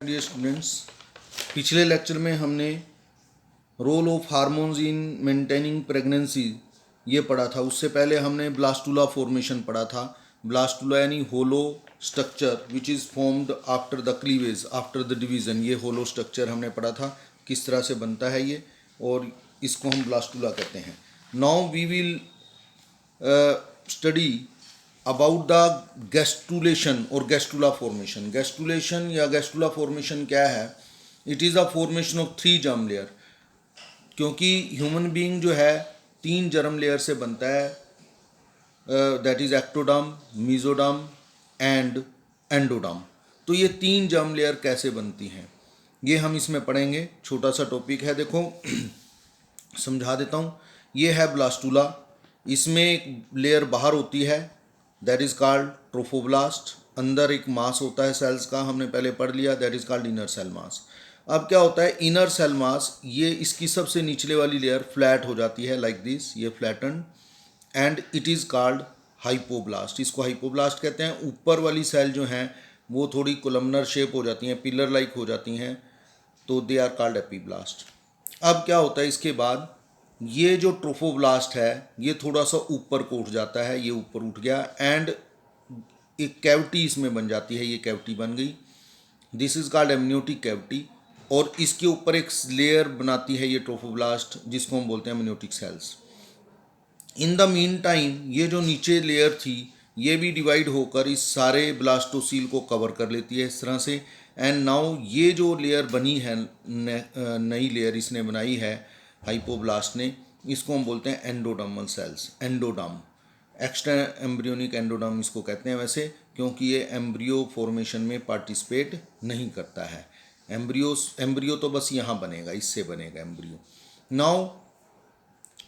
Dear students, पिछले lecture में हमने role of hormones in maintaining pregnancy ये पढ़ा था। उससे पहले हमने ब्लास्टुला फॉर्मेशन पढ़ा था। ब्लास्टुला यानी hollow structure which is formed after the cleavage after the division. ये होलो स्ट्रक्चर हमने पढ़ा था, किस तरह से बनता है ये, और इसको हम ब्लास्टुला कहते हैं। Now we will study about the gastrulation और गैस्टुला फॉर्मेशन। गैस्टुलेशन या गैस्टुला फॉर्मेशन क्या है? It is a formation of 3 germ layer, क्योंकि ह्यूमन बीइंग जो है 3 जर्म लेयर से बनता है, that is ectoderm, mesoderm and endoderm. तो ये 3 जर्म लेयर कैसे बनती हैं ये हम इसमें पढ़ेंगे। छोटा सा टॉपिक है, देखो समझा देता हूँ। ये है ब्लास्टुला, इसमें एक लेयर बाहर होती है, दैट इज़ कॉल्ड ट्रोफोब्लास्ट। अंदर एक मास होता है सेल्स का, हमने पहले पढ़ लिया, that is called inner cell mass. अब क्या होता है, इनर सेल मास, ये इसकी सबसे निचले वाली लेयर फ्लैट हो जाती है लाइक दिस, ये flatten, and it is called hypoblast. इसको हाइपोब्लास्ट कहते हैं। ऊपर वाली सेल जो हैं वो थोड़ी कोलमनर शेप हो जाती हैं, पिलर लाइक हो जाती हैं, तो दे आर कॉल्ड एपीब्लास्ट। अब क्या होता है, इसके बाद ये जो ट्रोफोब्लास्ट है ये थोड़ा सा ऊपर को उठ जाता है, ये ऊपर उठ गया, एंड एक कैविटी इसमें बन जाती है, ये कैविटी बन गई, this is called amniotic cavity. और इसके ऊपर एक लेयर बनाती है ये ट्रोफोब्लास्ट, जिसको हम बोलते हैं amniotic cells. In the mean time ये जो नीचे लेयर थी ये भी डिवाइड होकर इस सारे ब्लास्टोसील को कवर कर लेती है इस तरह से। एंड नाउ ये जो लेयर बनी है, नई लेयर इसने बनाई है हाइपोब्लास्ट ने, इसको हम बोलते हैं endodermal cells, endoderm, extra embryonic endoderm इसको कहते हैं वैसे, क्योंकि ये एम्ब्रियो फॉर्मेशन में पार्टिसिपेट नहीं करता है। एम्ब्रियो तो बस यहाँ बनेगा, इससे बनेगा एम्ब्रियो। नाउ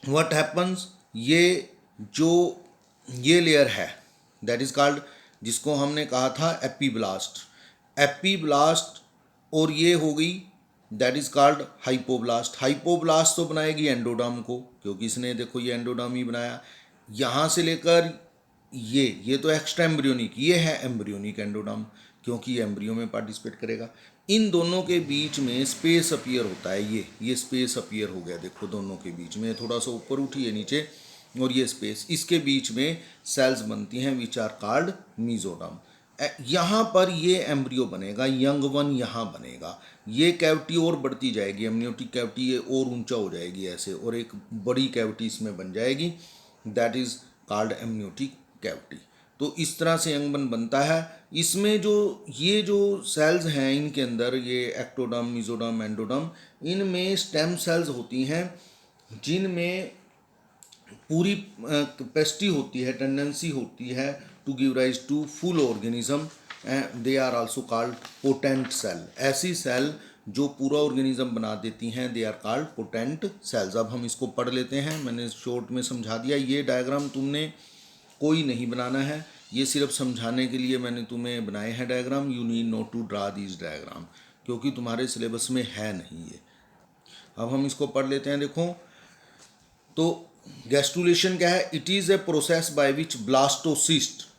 व्हाट हैपन्स, ये लेयर है दैट इज कॉल्ड, जिसको हमने कहा था एपीब्लास्ट, एपीब्लास्ट, और ये हो गई that is called hypoblast. Hypoblast तो बनाएगी एंडोडर्म को, क्योंकि इसने देखो ये एंडोडर्म ही बनाया। यहाँ से लेकर ये तो एक्स्ट्रा एम्ब्रियोनिक, ये है एम्ब्रियोनिक एंडोडर्म, क्योंकि ये एम्ब्रियो में पार्टिसिपेट करेगा। इन दोनों के बीच में स्पेस अपीयर होता है, ये स्पेस अपीयर हो गया, देखो दोनों के बीच में थोड़ा सा ऊपर उठी है नीचे, और ये स्पेस, इसके बीच में सेल्स बनती हैं विच आर कॉल्ड मीजोडर्म। यहाँ पर ये एम्ब्रियो बनेगा, यंग वन यहाँ बनेगा, ये कैविटी और बढ़ती जाएगी, एमनियोटिक कैविटी ये और ऊंचा हो जाएगी ऐसे, और एक बड़ी कैविटी इसमें बन जाएगी, that is called amniotic cavity. तो इस तरह से यंगवन बनता है। इसमें ये जो सेल्स हैं इनके अंदर, ये एक्टोडर्म, मीजोडर्म, एंडोडर्म, इनमें स्टेम सेल्स होती हैं जिनमें पूरी कैपेसिटी होती है, टेंडेंसी होती है to give rise to full organism, they are also called potent cell. ऐसी सेल जो पूरा ऑर्गेनिज्म बना देती हैं, they are called potent cells. अब हम इसको पढ़ लेते हैं, मैंने शॉर्ट में समझा दिया। ये डायग्राम तुमने कोई नहीं बनाना है, ये सिर्फ समझाने के लिए मैंने तुम्हें बनाए हैं diagram. You need not to draw this diagram, क्योंकि तुम्हारे सिलेबस में है नहीं ये। अब हम इसको पढ़ लेते हैं, देखो। तो गैस्टुलेशन क्या है? It is a process by which blastocyst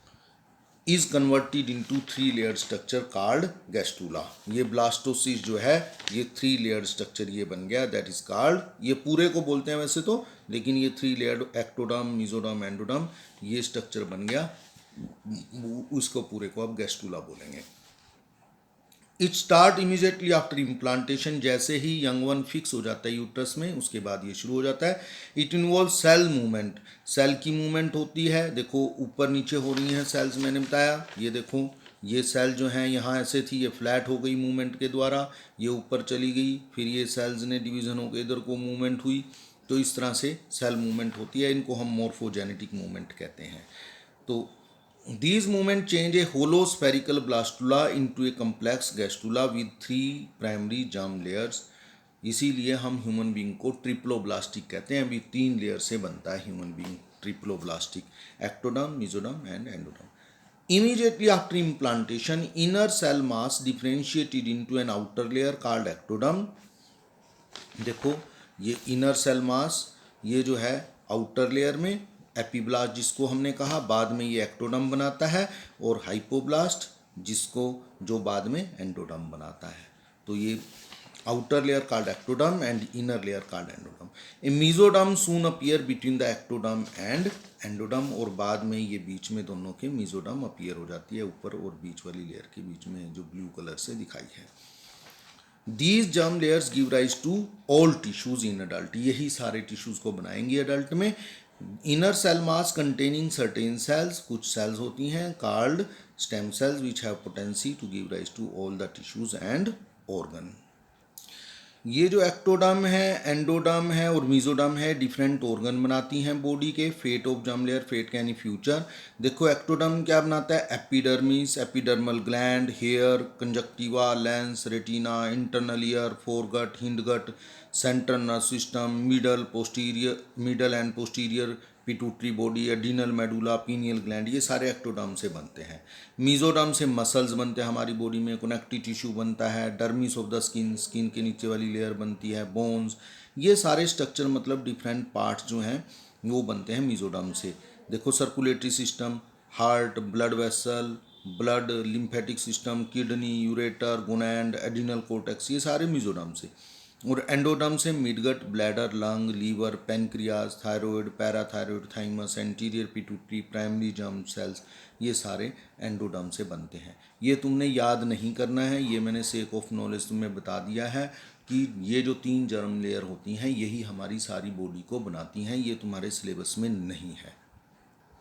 is converted into 3 layer structure called gastrula. ये ब्लास्टोसिस्ट जो है ये 3 लेयर स्ट्रक्चर ये बन गया, दैट इज कॉल्ड, ये पूरे को बोलते हैं वैसे तो, लेकिन ये 3 लेयर एक्टोडर्म, मीजोडर्म, एंडोडर्म, ये स्ट्रक्चर बन गया, उसको पूरे को अब गैस्टुला बोलेंगे। It start immediately after implantation, जैसे ही यंग वन फिक्स हो जाता है यूट्रस में, उसके बाद ये शुरू हो जाता है। It involve cell movement, cell की मूवमेंट होती है, देखो ऊपर नीचे हो रही हैं सेल्स, मैंने बताया। ये देखो ये सेल जो हैं यहाँ ऐसे थी, ये फ्लैट हो गई मूवमेंट के द्वारा, ये ऊपर चली गई, फिर ये सेल्स ने डिवीज़न होकर इधर को मूवमेंट हुई। तो इस तरह से सेल मूवमेंट होती है, इनको हम मॉर्फोजेनेटिक मूवमेंट कहते हैं। तो these movement change a hollow spherical blastula into a complex gastrula with 3 primary germ layers। इसीलिए हम ह्यूमन बींग को ट्रिप्लोब्लास्टिक कहते हैं। अभी 3 लेयर से बनता है human being, triploblastic, ectoderm, mesoderm and endoderm. Immediately after implantation, inner cell mass differentiated into an outer layer called ectoderm। देखो ये इनर सेल मास, ये जो है आउटर लेयर में, एपीब्लास्ट जिसको हमने कहा, बाद में ये एक्टोडर्म बनाता है, और हाइपोब्लास्ट जिसको जो बाद में एंडोडर्म बनाता है। तो ये outer layer called ectoderm and inner layer called endoderm. A mesoderm soon appear between the ectoderm and endoderm, और बाद में ये बीच में दोनों के मेसोडर्म अपीयर हो जाती है, ऊपर और बीच वाली लेयर के बीच में जो ब्लू कलर से दिखाई है। These germ layers give rise to all tissues in adult, यही सारे टिश्यूज को बनाएंगी अडल्ट में। Inner cell mass containing certain cells, कुछ सेल्स होती हैं called stem cells which have potency to give rise to all the tissues and organ. ये जो एक्टोडर्म है, एंडोडर्म है और मेसोडर्म है, डिफरेंट ऑर्गन बनाती हैं बॉडी के। Fate of germ layer, fate यानी फ्यूचर। देखो एक्टोडर्म क्या बनाता है, epidermis, epidermal gland, hair, conjunctiva, lens, retina, internal ear, foregut, hindgut, central nerve system, middle and posterior pituitary body, adrenal medulla, pineal gland, ये सारे ectoderm से बनते हैं। मेसोडर्म से मसल्स बनते हैं हमारी बॉडी में, कनेक्टिव टिश्यू बनता है, dermis of the skin, skin के नीचे वाली लेयर बनती है, बोन्स, ये सारे स्ट्रक्चर मतलब डिफरेंट पार्ट्स जो हैं वो बनते हैं मेसोडर्म से। देखो circulatory system, heart, blood vessel, blood lymphatic system, kidney, ureter, gonad, adrenal cortex, ये सारे मेसोडर्म से। और एंडोडर्म से midgut, bladder, lung, liver, pancreas, thyroid, parathyroid, thymus, anterior pituitary, primary germ cells, ये सारे एंडोडर्म से बनते हैं। ये तुमने याद नहीं करना है, ये मैंने सेक ऑफ नॉलेज तुम्हें बता दिया है कि ये जो 3 जर्म लेयर होती हैं यही हमारी सारी बॉडी को बनाती हैं, ये तुम्हारे सिलेबस में नहीं है।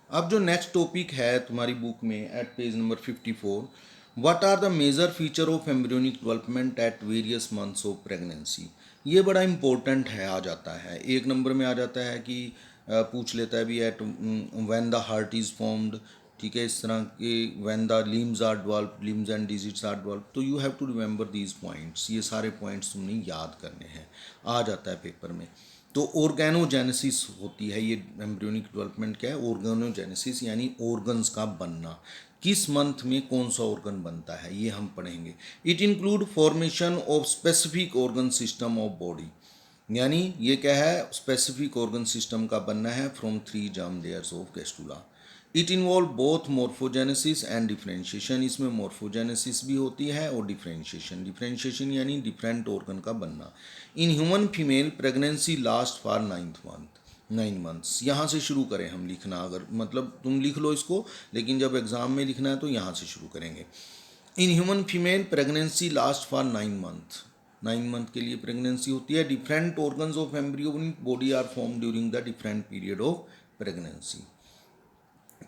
अब जो नेक्स्ट टॉपिक है तुम्हारी बुक में at page number 54, what are the major feature of embryonic development at various months of pregnancy. ये बड़ा इंपॉर्टेंट है, आ जाता है 1 नंबर में, आ जाता है कि पूछ लेता है भी at when the heart is formed, ठीक है, इस तरह के when the limbs are developed, limbs and digits are developed. तो you have to remember these points, ये सारे पॉइंट्स तुमने याद करने हैं, आ जाता है पेपर में। तो ऑर्गेनोजेनेसिस होती है, ये एम्ब्रियोनिक डेवलपमेंट क्या है, ऑर्गेनोजेनेसिस यानी ऑर्गन्स का बनना, किस मंथ में कौन सा ऑर्गन बनता है ये हम पढ़ेंगे। It include formation of specific organ system of body, यानी ये क्या है, स्पेसिफिक ऑर्गन सिस्टम का बनना है from 3 germ layers of gastrula. It involve both morphogenesis and differentiation, इसमें मोर्फोजेनेसिस भी होती है और डिफरेंशिएशन। डिफरेंशिएशन यानी डिफरेंट ऑर्गन का बनना। इन human female pregnancy last for 9 months. यहाँ से शुरू करें हम लिखना, अगर मतलब तुम लिख लो इसको, लेकिन जब एग्जाम में लिखना है तो यहाँ से शुरू करेंगे। In human female pregnancy last for 9 month के लिए प्रेगनेंसी होती है। Different organs of embryonic body are form during the different period of pregnancy.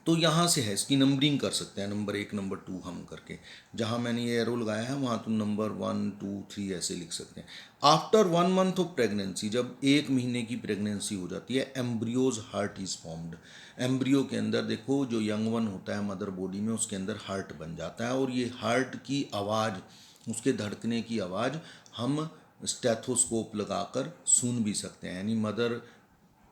तो यहाँ से है, इसकी नंबरिंग कर सकते हैं, नंबर 1 नंबर 2 हम करके, जहाँ मैंने ये एरो लगाया है वहाँ तुम नंबर 1 2 3 ऐसे लिख सकते हैं। आफ्टर 1 मंथ ऑफ प्रेगनेंसी, जब 1 महीने की प्रेगनेंसी हो जाती है, embryos heart is formed. Embryo के अंदर देखो जो यंग वन होता है मदर बॉडी में, उसके अंदर हार्ट बन जाता है, और ये हार्ट की आवाज़, उसके धड़कने की आवाज़ हम स्टेथोस्कोप लगाकर सुन भी सकते हैं। यानी मदर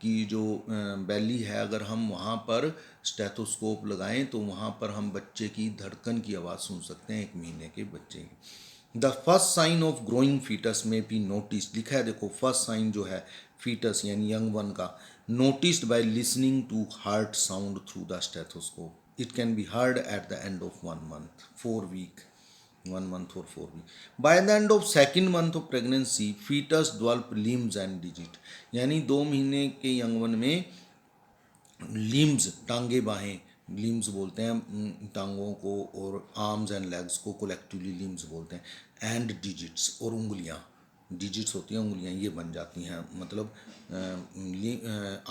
की जो बेली है, अगर हम वहाँ पर स्टेथोस्कोप लगाएं तो वहाँ पर हम बच्चे की धड़कन की आवाज़ सुन सकते हैं, 1 महीने के बच्चे की। The first sign of growing foetus may be notice, लिखा है देखो, फर्स्ट साइन जो है फीटस यानी यंग वन का, noticed by listening to heart sound through the stethoscope. It can be heard at the end of 1 month 4 week, 1 month or 4 weeks. By the end of 2nd month of pregnancy, fetus develop limbs and digit, यानी 2 महीने के young one में limbs, टांगे बाहें, limbs बोलते हैं टांगों को, और आर्म्स एंड लेग्स को कोलेक्टिवली लिम्स बोलते हैं, एंड डिजिट्स, और उंगलियां, डिजिट्स होती हैं उंगलियां, ये बन जाती हैं, मतलब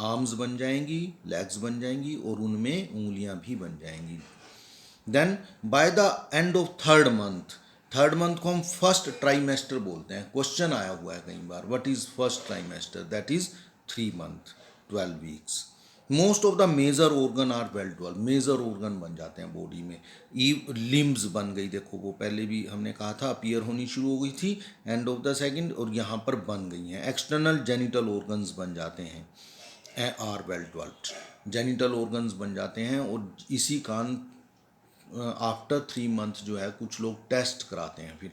आर्म्स बन जाएंगी, लेग्स बन जाएंगी, और उनमें उंगलियां भी बन जाएंगी। Then by the end of 3rd month को हम फर्स्ट ट्राइमेस्टर बोलते हैं। क्वेश्चन आया हुआ है कई बार, what is first trimester, that is 3 month 12 weeks. Most of the major organ are well developed, major organ बन जाते हैं बॉडी में। लिम्स बन गई, देखो वो पहले भी हमने कहा था अपीयर होनी शुरू हो गई थी एंड ऑफ द 2nd, और यहाँ पर बन गई हैं। एक्सटर्नल जेनिटल ऑर्गन्स बन जाते हैं, are well developed, genital organs बन जाते हैं। और इसी कारण आफ्टर 3 मंथ जो है कुछ लोग टेस्ट कराते हैं, फिर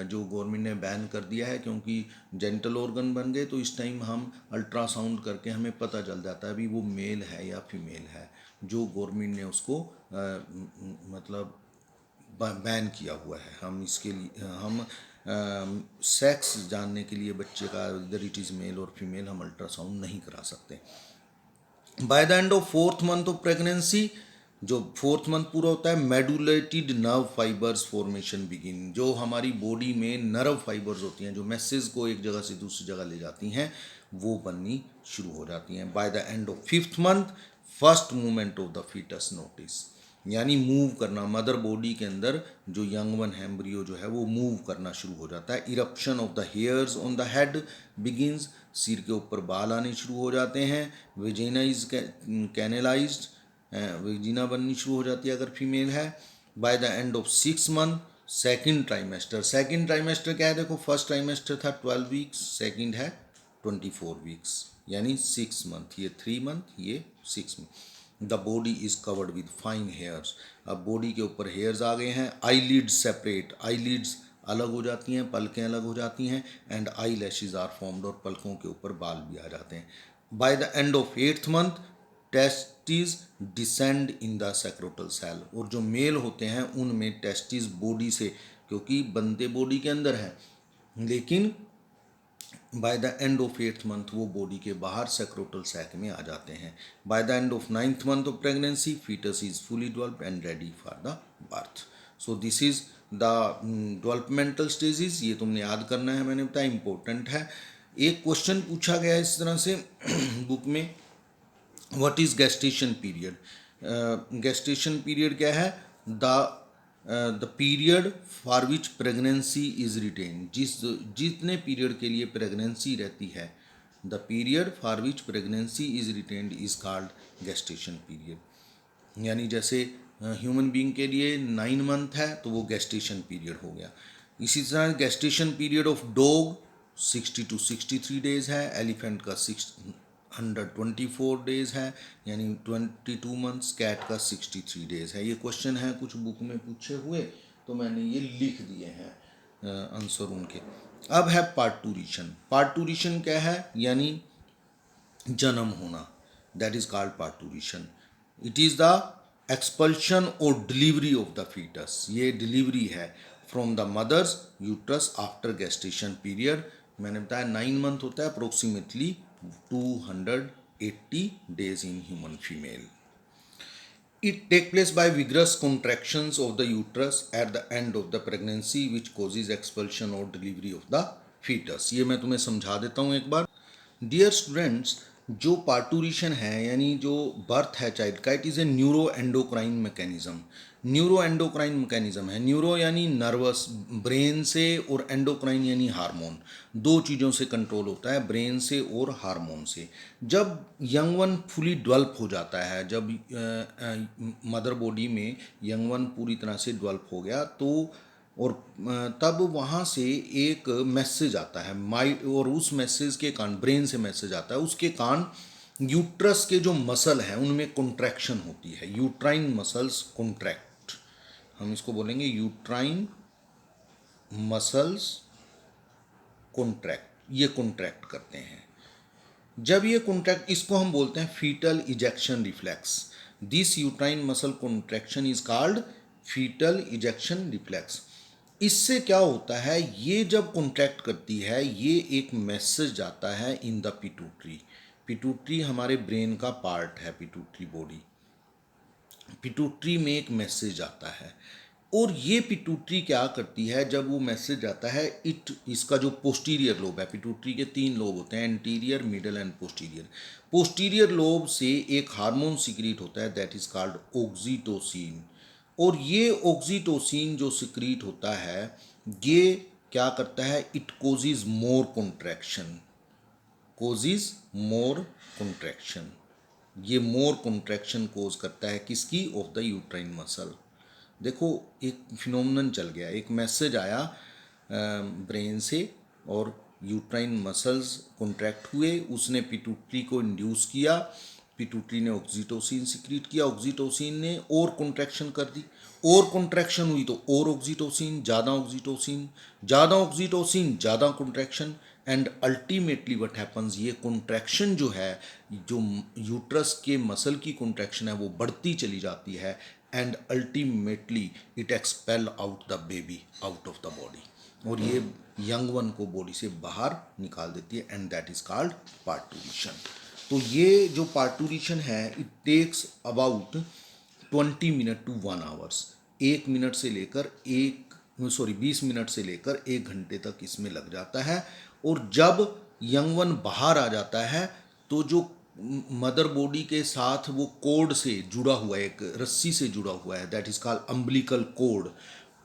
जो गवर्नमेंट ने बैन कर दिया है, क्योंकि जेनिटल ऑर्गन बन गए तो इस टाइम हम अल्ट्रासाउंड करके हमें पता चल जाता है भी वो मेल है या फीमेल है, जो गवर्नमेंट ने उसको मतलब बैन किया हुआ है। हम इसके लिए हम सेक्स जानने के लिए बच्चे का इधर इट इज़ मेल और फीमेल हम अल्ट्रासाउंड नहीं करा सकते। Bye the end of 4th month of pregnancy, जो 4th मंथ पूरा होता है, medullated nerve fibres formation begin. जो हमारी बॉडी में नर्व फाइबर्स होती हैं जो मैसेज को एक जगह से दूसरी जगह ले जाती हैं, वो बननी शुरू हो जाती हैं। By the end of 5th month first movement of the foetus notice, यानी मूव करना, मदर बॉडी के अंदर जो यंग वन एम्ब्रियो जो है वो मूव करना शुरू हो जाता है। Eruption of the hairs on the head begins, सिर के ऊपर बाल आने शुरू हो जाते हैं। वेजिना इज कैनलाइज्ड, वेजिना बननी शुरू हो जाती है अगर फीमेल है। Bye the end of 6 month second trimester, second trimester क्या है, देखो फर्स्ट ट्राइमेस्टर था 12 वीक्स, सेकेंड है 24 वीक्स, यानी 6 मंथ, ये 3 मंथ, ये 6 month. The body is covered with fine hairs, अब बॉडी के ऊपर हेयर्स आ गए हैं। Eyelids separate, eyelids अलग हो जाती हैं, पलकें अलग हो जाती हैं। And eyelashes are formed, और पलकों के ऊपर बाल भी आ जाते हैं। By the end of 8th month testis descend in the scrotal sac, और जो मेल होते हैं उनमें टेस्टिस बॉडी से, क्योंकि बंदे बॉडी के अंदर है, लेकिन by the end of 8th month वो बॉडी के बाहर सेक्रोटल सैक में आ जाते हैं। By the end of 9th month of pregnancy foetus is fully developed and ready for the birth. So this is the developmental stages, ये तुमने याद करना है, मैंने बताया इंपॉर्टेंट है। एक क्वेश्चन पूछा गया है इस तरह से बुक में, what is gestation period. Gestation period क्या है, the period for which pregnancy is retain, जितने पीरियड के लिए प्रेगनेंसी रहती है, the period for which pregnancy is retained is called gestation period. यानी जैसे ह्यूमन बीइंग के लिए 9 मंथ है तो वो गेस्टेशन पीरियड हो गया। इसी तरह gestation period of dog 60 to 63 days है, एलिफेंट का 124 डेज है, यानी 22 मंथ्स, कैट का 63 डेज है। ये क्वेश्चन है कुछ बुक में पूछे हुए, तो मैंने ये लिख दिए हैं आंसर उनके। अब है पार्टूरिशन। पार्टूरिशन क्या है, यानी जन्म होना, that is called parturition. It is the expulsion और डिलीवरी ऑफ द फीटस, ये डिलीवरी है from the mother's uterus after gestation period. मैंने बताया 9 मंथ होता है, approximately 280 days in human female. It takes place by vigorous contractions of the uterus at the end of the pregnancy which causes expulsion or delivery of the fetus. ये मैं तुम्हें समझा देता हूँ एक बार। Dear students, जो पार्टूरिशन है यानी जो बर्थ है चाइल्ड का, it is a neuro endocrine mechanism. Neuro endocrine mechanism है, न्यूरो यानी नर्वस, ब्रेन से, और एंडोक्राइन यानी हार्मोन, दो चीज़ों से कंट्रोल होता है, ब्रेन से और हार्मोन से। जब यंग वन फुली डेवलप हो जाता है, जब मदर बॉडी में यंग वन पूरी तरह से डेवलप हो गया, तो और तब वहाँ से एक मैसेज आता है माइंड, और उस मैसेज के कारण ब्रेन से मैसेज आता है, उसके कारण यूट्रस के जो मसल हैं उनमें कॉन्ट्रैक्शन होती है, यूट्राइन मसल्स कॉन्ट्रैक्ट, हम इसको बोलेंगे यूट्राइन मसल्स कॉन्ट्रैक्ट, ये कॉन्ट्रैक्ट करते हैं। जब ये कॉन्ट्रैक्ट, इसको हम बोलते हैं foetal ejection reflex. This uterine muscle contraction is called foetal ejection reflex. इससे क्या होता है, ये जब कॉन्ट्रैक्ट करती है, ये एक मैसेज जाता है इन द पिट्यूटरी। पिट्यूटरी हमारे ब्रेन का पार्ट है, पिट्यूटरी बॉडी, पिट्यूटरी में एक मैसेज आता है, और ये पिट्यूटरी क्या करती है, जब वो मैसेज आता है, इसका जो पोस्टीरियर लोब है, पिट्यूटरी के 3 लोब होते हैं, anterior, middle and posterior. Posterior lobe से एक हार्मोन सिक्रीट होता है, दैट इज कॉल्ड ऑक्सीटोसिन, और ये ऑक्सीटोसिन जो सिक्रीट होता है, ये क्या करता है, it causes more contraction, causes more contraction, ये मोर कॉन्ट्रैक्शन कोज करता है किसकी, ऑफ द यूट्राइन मसल। देखो एक फिनोमिनन चल गया, एक मैसेज आया ब्रेन से, और यूट्राइन मसल्स कॉन्ट्रैक्ट हुए, उसने पिट्यूटरी को इंड्यूस किया, पिट्यूटरी ने ऑक्सीटोसिन सिक्रीट किया, ऑक्सीटोसिन ने और कॉन्ट्रैक्शन कर दी, और कॉन्ट्रैक्शन हुई तो और ऑक्सीटोसिन, ज़्यादा ऑक्सीटोसिन, ज़्यादा ऑक्सीटोसिन, ज़्यादा contraction, and ultimately what happens, ये कॉन्ट्रैक्शन जो है, जो यूट्रस के मसल की कॉन्ट्रैक्शन है, वो बढ़ती चली जाती है, and ultimately it expel out the baby out of the body, और ये यंग वन को बॉडी से बाहर निकाल देती है, and that is called parturition. तो ये जो पार्टूरिशन है it takes about 20 minute to 1 hours, 1 minute से लेकर 20 मिनट से लेकर 1 घंटे तक इसमें लग जाता है। और जब यंग वन बाहर आ जाता है तो जो मदर बॉडी के साथ वो कोड से जुड़ा हुआ है, एक रस्सी से जुड़ा हुआ है, that is called umbilical cord,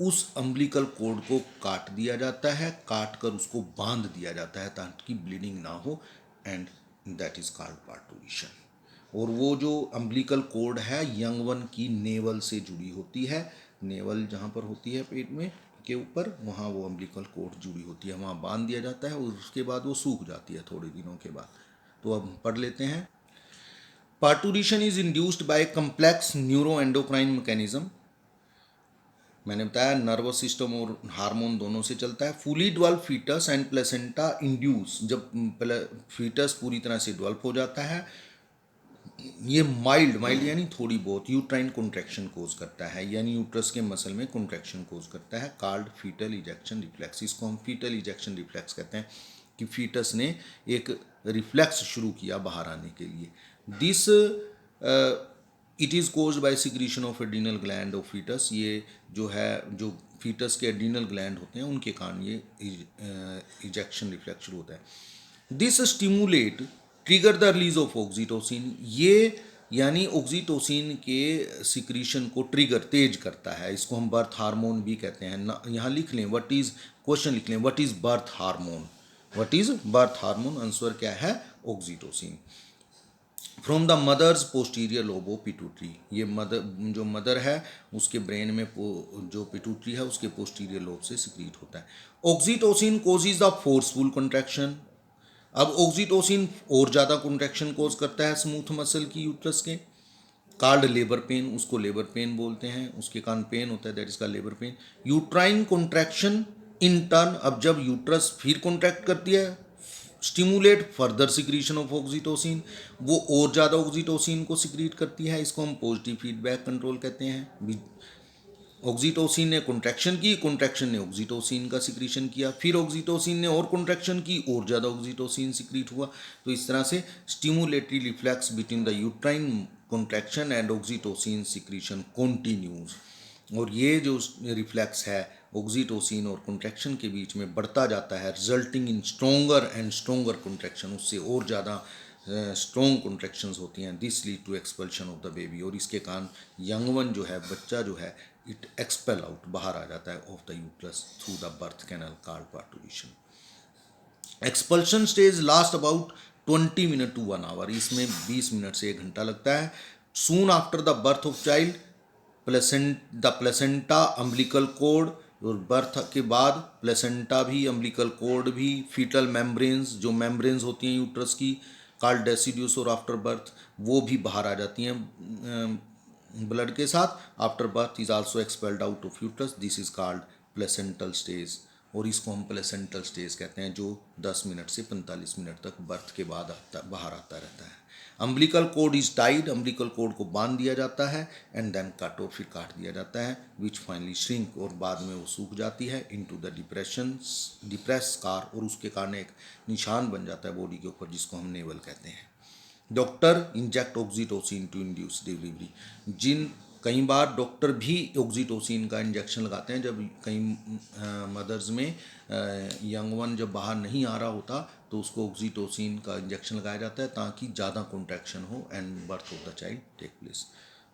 उस अम्बिलिकल कोड को काट दिया जाता है, काट कर उसको बांध दिया जाता है ताकि ब्लीडिंग ना हो, एंड दैट इज कॉल्ड पार्टूरिशन। और वो जो अम्बिलिकल कोड है यंग वन की नेवल से जुड़ी होती है, नेवल जहाँ पर होती है पेट में के ऊपर, वहाँ वो अम्बिलिकल कोड जुड़ी होती है, वहाँ बांध दिया जाता है और उसके बाद वो सूख जाती है थोड़े दिनों के बाद। तो अब पढ़ लेते हैं। Parturition is induced by complex neuro endocrine mechanism, मैंने बताया नर्वस सिस्टम और हार्मोन दोनों से चलता है। Fully develop foetus and placenta induce, जब फीटस पूरी तरह से डेवलप हो जाता है, ये माइल्ड यानी थोड़ी बहुत यूट्राइन कॉन्ट्रैक्शन कोज करता है, यानी यूट्रस के मसल में कॉन्ट्रैक्शन कोज करता है, कॉल्ड फीटल इजेक्शन रिफ्लेक्स। इसको हम फीटल इजेक्शन रिफ्लेक्स कहते हैं कि फीटस ने एक रिफ्लेक्स शुरू किया बाहर आने के लिए। This it is caused by secretion of adrenal gland of foetus, ये जो है जो फीटस के एड्रीनल ग्लैंड होते हैं उनके कारण ये इजेक्शन रिफ्लेक्स शुरू होता है। This stimulate trigger the release of oxytocin, ये यानी ऑक्सीटोसिन के सिक्रीशन को ट्रिगर तेज करता है, इसको हम बर्थ हार्मोन भी कहते हैं ना। यहाँ लिख लें व्हाट इज, क्वेश्चन लिख लें what is birth hormone, what is birth hormone, answer क्या है oxytocin. From the mother's posterior lobe of pituitary, ये जो मदर है उसके ब्रेन में जो पिट्यूटरी है उसके पोस्टीरियर लोब से सिक्रीट होता है। Oxytocin causes the forceful contraction, अब ऑक्सीटोसिन और ज़्यादा कॉन्ट्रैक्शन कोज करता है स्मूथ मसल की यूट्रस के, कॉल्ड लेबर पेन, उसको लेबर पेन बोलते हैं, उसके कारण पेन होता है, दैट इज का labour pain. Uterine contraction in turn, अब जब यूट्रस फिर कॉन्ट्रैक्ट करती है, stimulate further secretion of oxytocin, वो और ज़्यादा ऑक्सीटोसिन को सिक्रीट करती है, इसको हम पॉजिटिव फीडबैक कंट्रोल कहते हैं। ऑक्सीटोसिन ने कॉन्ट्रैक्शन की, कॉन्ट्रैक्शन ने ऑक्सीटोसिन का सिक्रीशन किया, फिर ऑक्सीटोसिन ने और कॉन्ट्रैक्शन की, और ज़्यादा ऑक्सीटोसिन सिक्रीट हुआ। तो इस तरह से stimulatory reflex between the uterine contraction and oxytocin secretion continues, और ये जो रिफ्लेक्स है ऑक्सीटोसिन और कॉन्ट्रैक्शन के बीच में बढ़ता जाता है, resulting in stronger and stronger contraction, उससे और ज़्यादा स्ट्रॉन्ग कॉन्ट्रैक्शंस होती हैं। This lead to expulsion of the baby, और इसके कारण यंग वन जो है, बच्चा जो है, इट एक्सपेल आउट, बाहर आ जाता है of the uterus through the birth canal called parturition. Expulsion stage last about 20 minute to 1 hour, इसमें 20 मिनट से 1 घंटा लगता है। Soon after the birth of child the placenta umbilical cord, और बर्थ के बाद प्लेसेंटा भी, अम्बिलिकल कोड भी, फीटल मेम्ब्रेन्स, जो मेम्ब्रेन्स होती हैं यूट्रस की कॉल्ड डेसिड्यूस, और आफ्टर बर्थ वो भी बाहर आ जाती हैं ब्लड के साथ। After birth is also expelled out of uterus, this is called placental stage, और इसको हम प्लेसेंटल स्टेज कहते हैं, जो 10 मिनट से 45 मिनट तक बर्थ के बाद बाहर आता रहता है। Umbilical cord is tied, umbilical cord को बांध दिया जाता है, एंड देन कट, और फिर काट दिया जाता है, विच फाइनली श्रिंक, और बाद में वो सूख जाती है इनटू द डिप्रेस स्कार, और उसके कारण एक निशान बन जाता है बॉडी के ऊपर, जिसको हम नेवल कहते हैं। Doctor inject oxytocin to induce delivery, कई बार डॉक्टर भी ऑक्सीटोसिन का इंजेक्शन लगाते हैं जब कई मदर्स में यंग वन जब बाहर नहीं आ रहा होता, तो उसको ऑक्सीटोसिन का इंजेक्शन लगाया जाता है ताकि ज़्यादा कॉन्ट्रैक्शन हो and birth of the child take place.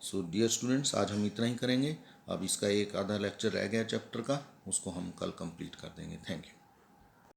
So dear students, आज हम इतना ही करेंगे, अब इसका एक आधा लेक्चर रह गया चैप्टर का, उसको हम कल कंप्लीट कर देंगे। Thank you.